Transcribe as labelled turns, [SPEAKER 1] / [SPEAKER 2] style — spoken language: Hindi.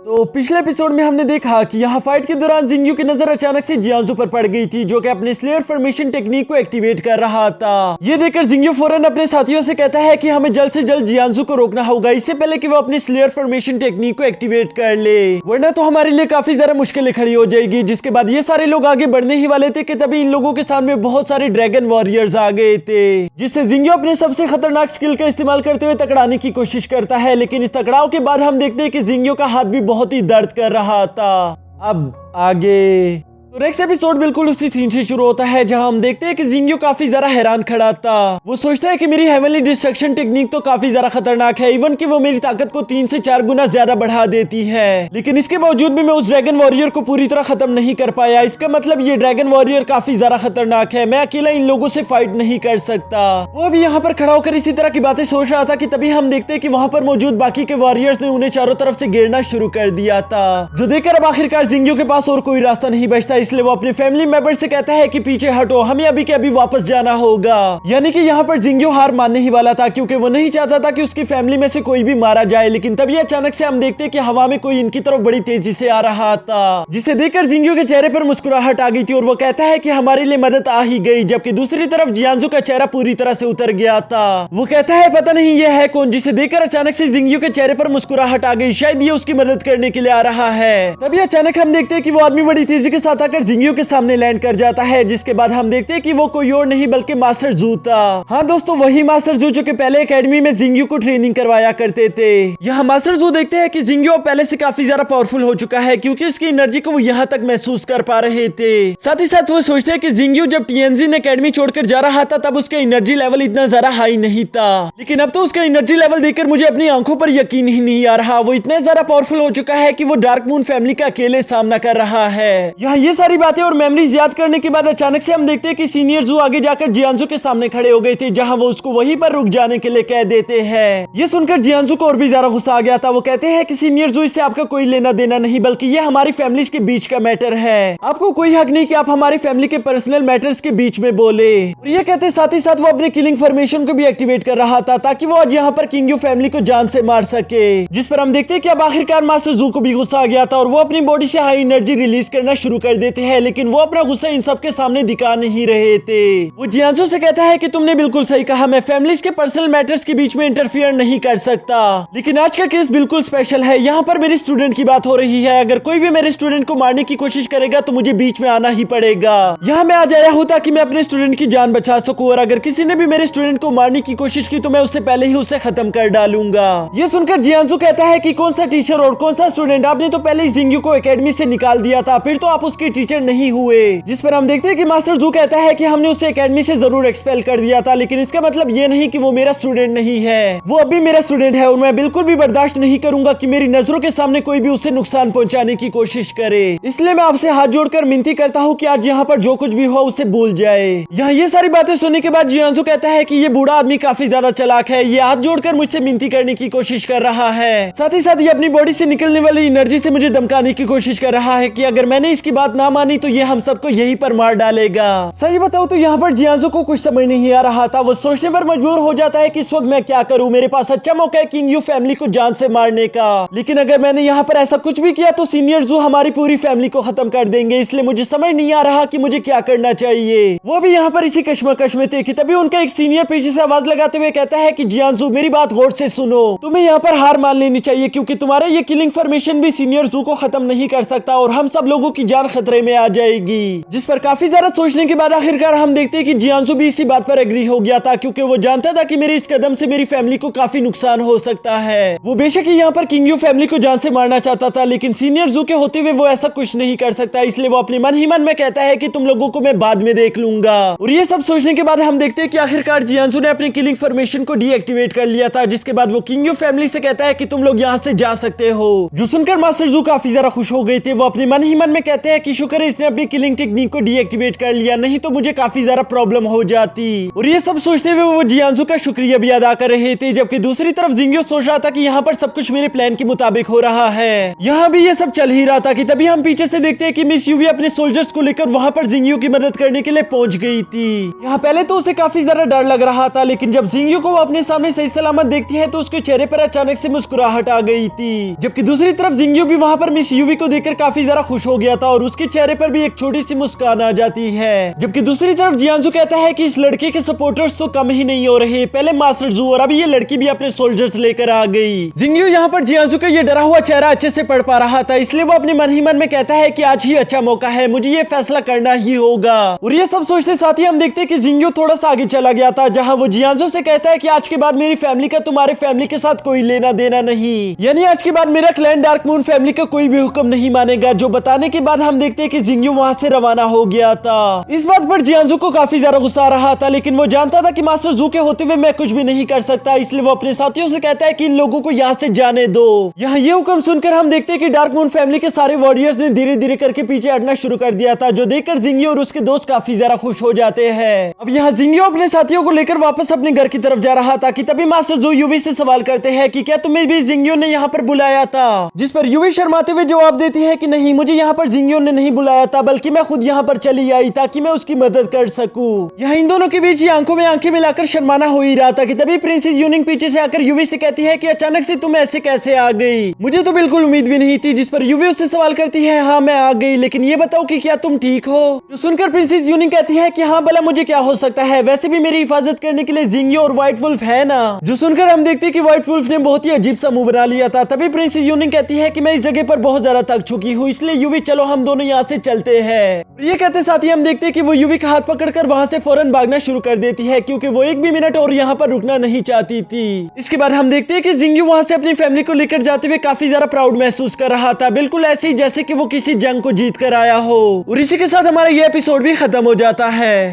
[SPEAKER 1] तो पिछले एपिसोड में हमने देखा कि यहाँ फाइट के दौरान जिंगयू की नजर अचानक से जियांजू पर पड़ गई थी, जो कि अपने स्लेयर फॉर्मेशन टेक्निक को एक्टिवेट कर रहा था। ये देखकर जिंगयू फौरन अपने साथियों से कहता है कि हमें जल्द से जल्द जियांजू को रोकना होगा, इससे पहले कि वो अपनी स्लेयर फॉर्मेशन टेक्निक को एक्टिवेट कर ले, वरना तो हमारे लिए काफी ज्यादा मुश्किलें खड़ी हो जाएगी। जिसके बाद ये सारे लोग आगे बढ़ने ही वाले थे कि तभी इन लोगों के सामने बहुत सारे ड्रैगन वॉरियर्स आ गए थे, जिससे जिंगयू अपने सबसे खतरनाक स्किल का इस्तेमाल करते हुए तकड़ाने की कोशिश करता है। लेकिन इस तकड़ाव के बाद हम देखते हैं कि जिंगयू का हाथ भी बहुत ही दर्द कर रहा था। अब आगे तो नेक्स्ट एपिसोड बिल्कुल उसी सीन से शुरू होता है, जहां हम देखते हैं कि जिंगयू काफी ज्यादा हैरान खड़ा था। वो सोचता है कि मेरी हेवनली डिस्ट्रक्शन टेक्निक तो काफी ज्यादा खतरनाक है, इवन कि वो मेरी ताकत को 3 से 4 गुना ज्यादा बढ़ा देती है। लेकिन इसके बावजूद भी मैं उस ड्रैगन वॉरियर को पूरी तरह खत्म नहीं कर पाया। इसका मतलब ये ड्रैगन वॉरियर काफी ज्यादा खतरनाक है, मैं अकेला इन लोगों से फाइट नहीं कर सकता। वो भी यहाँ पर खड़ा होकर इसी तरह की बातें सोच रहा था कि तभी हम देखते हैं कि वहाँ पर मौजूद बाकी के वॉरियर्स ने उन्हें चारों तरफ से घेरना शुरू कर दिया था, जो देखकर अब आखिरकार जिंगयू के पास और कोई रास्ता नहीं बचता। इसलिए वो अपने फैमिली मेंबर से कहता है कि पीछे हटो, हमें अभी के अभी वापस जाना होगा। यानी कि यहाँ पर जिंगयू हार मानने ही वाला था, क्योंकि वो नहीं चाहता था कि उसकी फैमिली में से कोई भी मारा जाए। लेकिन तभी अचानक से हम देखते हैं कि हवा में कोई इनकी तरफ बड़ी तेजी से आ रहा था, जिसे देखकर जिंगयू के चेहरे पर मुस्कुराहट आ गई थी और वो कहता है कि हमारे लिए मदद आ ही गई। जबकि दूसरी तरफ जियांजू का चेहरा पूरी तरह से उतर गया था। वो कहता है पता नहीं ये है कौन, जिसे देखकर अचानक से जिंगयू के चेहरे पर मुस्कुराहट आ गई, शायद ये उसकी मदद करने के लिए आ रहा है। तभी अचानक हम देखते हैं कि वो आदमी बड़ी तेजी के साथ आकर जिंगयू के सामने लैंड कर जाता है। जिसके बाद हम देखते हैं कि वो कोई और नहीं बल्कि मास्टर जू था। हाँ दोस्तों, वही मास्टर जू जो कि पहले एकेडमी में जिंगयू को ट्रेनिंग करवाया करते थे। यहाँ मास्टर जू देखते हैं कि जिंगयू पहले से काफी ज्यादा पावरफुल हो चुका है, क्योंकि उसकी एनर्जी को वो यहाँ तक महसूस कर पा रहे थे। साथ ही साथ वो सोचते हैं कि जिंगयू जब टीएनजी एकेडमी छोड़कर जा रहा था तब उसका एनर्जी लेवल इतना ज्यादा हाई नहीं था, लेकिन अब तो उसका एनर्जी लेवल देखकर मुझे अपनी आंखों पर यकीन ही नहीं आ रहा। वो इतना ज्यादा पावरफुल हो चुका है कि वो डार्क मून फैमिली का अकेले सामना कर रहा है। यहाँ ये सारी बातें और मेमोरीज याद करने के बाद अचानक से हम देखते हैं कि सीनियर जू आगे जाकर जियांजू के सामने खड़े हो गए थे, जहां वो उसको वहीं पर रुक जाने के लिए कह देते हैं। ये सुनकर जियांजू को और भी ज्यादा गुस्सा आ गया था। वो कहते हैं कि सीनियर जू, इससे आपका कोई लेना देना नहीं, बल्कि ये हमारी फैमिलीज के बीच का मैटर है। आपको कोई हक नहीं कि आप हमारी फैमिली के पर्सनल मैटर्स के बीच में बोले। और ये कहते साथ ही साथ वो अपने किलिंग फॉर्मेशन को भी एक्टिवेट कर रहा था, ताकि वो आज यहाँ पर किंगयू फैमिली को जान से मार सके। जिस पर हम देखते हैं कि अब आखिरकार मास्टर जू को भी गुस्सा आ गया था और वो अपनी बॉडी से हाई एनर्जी रिलीज करना शुरू कर देते हैं। लेकिन वो अपना गुस्सा इन सबके सामने दिखा नहीं रहे थे। वो जियांजू से कहता है कि तुमने बिल्कुल सही कहा, मैं फैमिलीज के पर्सनल मैटर्स के बीच में इंटरफियर नहीं कर सकता, लेकिन आज का केस बिल्कुल स्पेशल है। यहाँ पर मेरी स्टूडेंट की बात हो रही है, अगर कोई भी मेरे स्टूडेंट को मारने की कोशिश करेगा तो मुझे बीच में आना ही पड़ेगा। यहाँ मैं आज आया हूँ ताकि मैं अपने स्टूडेंट की जान बचा सकूं, और अगर किसी ने भी मेरे स्टूडेंट को मारने की कोशिश की तो मैं उससे पहले ही उसे खत्म कर डालूंगा। ये सुनकर जियांजू कहता है कि कौन सा टीचर और कौन सा स्टूडेंट, आपने तो पहले ही जिंगयू को एकेडमी से निकाल दिया था, फिर तो आप उसके टीचर नहीं हुए। जिस पर हम देखते हैं कि मास्टर जू कहता है कि हमने उसे एकेडमी से जरूर एक्सपेल कर दिया था, लेकिन इसका मतलब ये नहीं कि वो मेरा स्टूडेंट नहीं है। वो अभी मेरा स्टूडेंट है और मैं बिल्कुल भी बर्दाश्त नहीं करूंगा कि मेरी नजरों के सामने कोई भी उसे नुकसान पहुंचाने की कोशिश करे। इसलिए मैं आपसे हाथ जोड़कर विनती करता हूँ कि आज यहाँ पर जो कुछ भी हुआ उसे भूल जाए। यहाँ ये सारी बातें सुनने के बाद जियांजू कहता है कि ये बूढ़ा आदमी काफी ज्यादा चालाक है, ये हाथ जोड़कर मुझसे विनती करने की कोशिश कर रहा है। साथ ही साथ ये अपनी बॉडी से निकलने वाली एनर्जी से मुझे धमकाने की कोशिश कर रहा है कि अगर मैंने इसकी बात ना मानी तो ये हम सबको यहीं पर मार डालेगा। सही बताऊं तो यहाँ पर जियांजू को कुछ समझ नहीं आ रहा था। वो सोचने पर मजबूर हो जाता है कि इस वक्त मैं क्या करूं, मेरे पास अच्छा मौका है किंगयू फैमिली को जान से मारने का, लेकिन अगर मैंने यहाँ पर ऐसा कुछ भी किया तो सीनियर जू हमारी पूरी फैमिली को खत्म कर देंगे। इसलिए मुझे समझ नहीं आ रहा कि मुझे क्या करना चाहिए। वो भी यहाँ पर इसी कश्मकश में थे कि तभी उनका एक सीनियर पीछे से आवाज लगाते हुए कहता है कि जियांजू, मेरी बात गौर से सुनो, तुम्हें यहाँ पर हार मान लेनी चाहिए, क्योंकि तुम्हारा ये किलिंग फॉर्मेशन भी सीनियर जू को खत्म नहीं कर सकता और हम सब लोगों की जान खतरे में आ जाएगी। जिस पर काफी ज्यादा सोचने के बाद आखिरकार हम देखते हैं कि जियांजू भी इसी बात पर एग्री हो गया था, क्योंकि वो जानता था कि मेरे इस कदम से मेरी फैमिली को काफी नुकसान हो सकता है। वो बेशक ही यहाँ पर किंगयू फैमिली को जान से मारना चाहता था, लेकिन सीनियर जू के होते हुए वो ऐसा कुछ नहीं कर सकता। इसलिए वो अपने मन ही मन में कहता है कि तुम लोगों को मैं बाद में देख लूंगा। और ये सब सोचने के बाद हम देखते हैं कि आखिरकार जियांजू ने अपनी किलिंग फॉर्मेशन को डीएक्टिवेट कर लिया था। जिसके बाद वो किंगयू फैमिली से कहता है कि तुम लोग यहाँ से जा सकते हो। जो सुनकर मास्टर जू काफी ज्यादा खुश हो गए थे। वो अपने मन ही मन में कहते हैं कि शुक्र है इसने अपनी किलिंग टेक्निक को डीएक्टिवेट कर लिया, नहीं तो मुझे काफी ज्यादा प्रॉब्लम हो जाती। और ये सब सोचते हुए वो जियांसू का शुक्रिया भी अदा कर रहे थे, जबकि दूसरी तरफ जिंगियो सोच रहा था कि यहाँ पर सब कुछ मेरे प्लान के मुताबिक हो रहा है। यहाँ भी ये सब चल ही रहा था कि तभी हम पीछे से देखते हैं कि मिस यूवी अपने सोल्जर्स को लेकर वहाँ पर जिंगियो की मदद करने के लिए पहुंच गई थी। यहाँ पहले तो उसे काफी ज्यादा डर लग रहा था, लेकिन जब जिंगियो को वो अपने सामने सही सलामत देखती है तो उसके चेहरे पर अचानक से मुस्कुराहट आ गई थी। जबकि दूसरी तरफ जिंगियो भी वहाँ पर मिस यूवी को देखकर काफी ज्यादा खुश हो गया था और उसके चेहरे पर भी एक छोटी सी मुस्कान आ जाती है। जबकि दूसरी तरफ जियांसू कहता है कि इस लड़के के सपोर्टर्स तो कम ही नहीं हो रहे, पहले मास्टर जू और अभी ये लड़की भी अपने सोल्जर्स लेकर आ गई। जिंगियो यहाँ पर जियांसू का ये डरा हुआ चेहरा अच्छे से पढ़ पा रहा था, इसलिए वो अपने मन ही मन में कहता है कि आज ही अच्छा मौका है, मुझे ये फैसला करना ही होगा। और ये सब सोचते साथ ही हम देखते हैं कि जिंगियो थोड़ा सा आगे चला गया था, जहाँ वो जियांसू से कहता है कि आज के बाद मेरी फैमिली का तुम्हारे फैमिली के साथ कोई लेना देना नहीं, यानी आज के बाद मेरा क्लैन डार्क मून फैमिली का कोई भी हुक्म नहीं मानेगा। जो बताने के बाद हम देखते हैं कि जिंगियो वहाँ से रवाना हो गया था। इस बात पर जियांसू को काफी ज्यादा गुस्सा आ रहा था, लेकिन वो जानता था कि मास्टर जू के होते हुए मैं कुछ भी नहीं कर सकता, इसलिए वो अपने साथियों से कहता है कि इन लोगों को यहाँ से जाने दो। यहाँ ये हुक्म सुनकर हम देखते हैं कि डार्क मून फैमिली के सारे वॉरियर्स ने धीरे धीरे करके पीछे हटना शुरू कर दिया था, जो देखकर जिंगियो और उसके दोस्त काफी ज्यादा खुश हो जाते हैं। अब यहाँ जिंगियो अपने साथियों को लेकर वापस अपने घर की तरफ जा रहा था कि तभी मास्टर जू यूवी से सवाल करते हैं कि क्या तुम्हें भी जिंगियो ने यहाँ पर बुलाया था, जिस पर यूवी शर्माते हुए जवाब देती है कि नहीं, मुझे यहाँ पर जिंगियो ने नहीं बुलाया था, बल्कि मैं खुद यहाँ पर चली आई ताकि मैं उसकी मदद कर सकूं। यहाँ इन दोनों के बीच ही आंखों में आंखें मिलाकर शर्माना हो ही रहा था कि तभी प्रिंसेस यूनिंग पीछे से आकर यूवी से कहती है कि अचानक से तुम ऐसे कैसे आ गई, मुझे तो बिल्कुल उम्मीद भी नहीं थी। जिस पर यूवी उससे सवाल करती है हाँ मैं आ गई, लेकिन ये बताओ कि क्या तुम ठीक हो। तो सुनकर प्रिंसेस यूनिंग कहती है कि हाँ भला मुझे क्या हो सकता है, वैसे भी मेरी हिफाजत करने के लिए जिंगियो और व्हाइट वुल्फ है ना। जो सुनकर हम देखते हैं कि व्हाइट वुल्फ ने बहुत ही अजीब सा मुंह बना लिया था। तभी प्रिंसेस यूनिंग कहती है कि मैं इस जगह पर बहुत ज्यादा थक चुकी हूँ, इसलिए यूवी चलो हम दोनों यहाँ से चलते हैं। ये कहते साथ ही हम देखते हैं कि वो यूवी का हाथ पकड़कर वहाँ से फौरन भागना शुरू कर देती है, क्योंकि वो एक भी मिनट और यहाँ पर रुकना नहीं चाहती थी। इसके बाद हम देखते हैं कि जिंगियो वहाँ से अपनी फैमिली को लेकर जाते हुए काफी ज्यादा प्राउड महसूस कर रहा था, बिल्कुल ऐसे ही जैसे कि वो किसी जंग को जीत कर आया हो। और इसी के साथ हमारा ये एपिसोड भी खत्म हो जाता है।